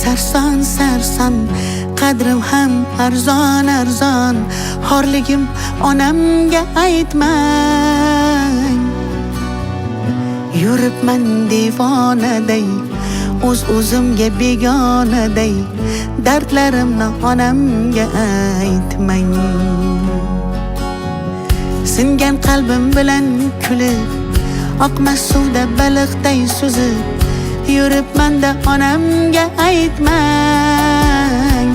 sarson sarson, qadrim ham arzon arzon. Xorligim onamga aytmang. Yuribman devonaday, o'zimga begonaday. Dardlarimni onamga aytmang. Singan qalbim bilan kulib, oqmas suvda baliqday suzib, yuribman-da onamga aytmang.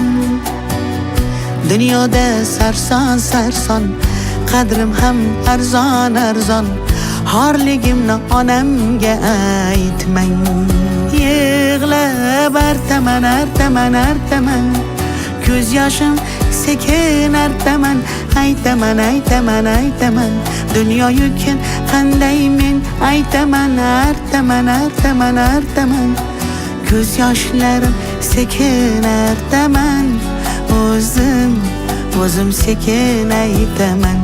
Dunyoda sarson sarson, qadrim ham arzon arzon. Xorligimni onamga aytmang. Yig'lab artaman artaman artaman, ko'z yoshim sekin artaman. Aytaman aytaman aytaman, dunyo yukin qanday men aytaman. Artaman artaman artaman, ko'z yoshlarim sekin artaman. O'zim sekin aytaman.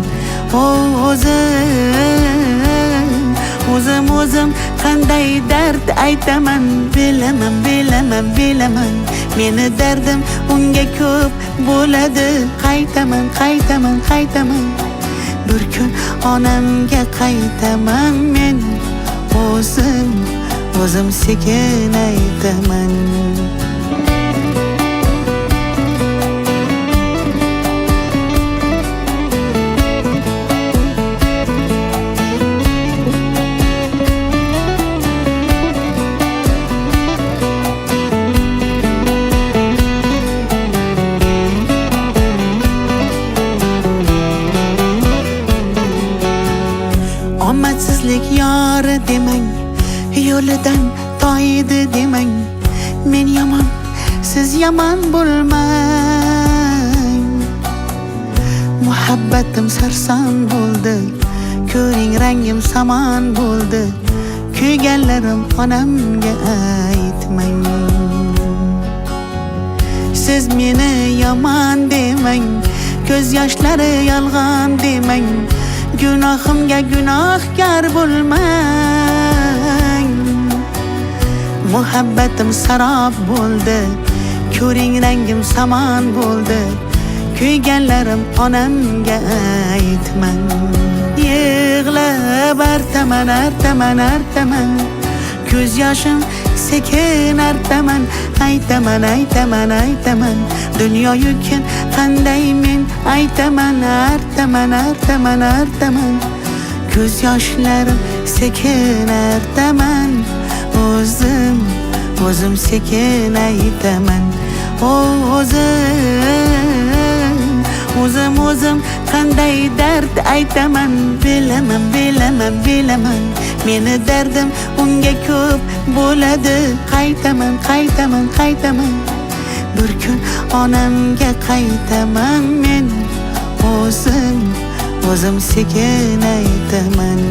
O'zim qanday dard aytaman. Bilaman meni dardim unga ko'p bo'ladi. Qaytaman bir kun onamga qaytaman men. O'zim sekin aytaman. Omadsizlik yori demang, yo'lidan toydi demang. Men yomon, siz yomon bo'lmang. Muhabbatim sarson bo'ldi, ko'ring rangim samon bo'ldi. Kuyganlarim onamga aytmang. Siz meni yomon demang, ko'z yoshlari yolg'on demang. Gunohimga gunohkor bo'lmang. Muhabbatim sarob bo'ldi, ko'ring rangim samon bo'ldi. Kuyganlarim onamga aytmang. Yig'lab artaman artaman artaman, ko'z yoshim sekin artaman. Aytaman aytaman aytaman, dunyo yukin qanday men aytaman. Artaman artaman artaman, ko'z yoshlarim sekin artaman. O'zim sekin aytaman. O'zim qanday dard aytaman. Bilaman meni dardim unga ko'p bo'ladi. Qaytaman bir kun onamga qaytaman men. O'zim sekin aytaman.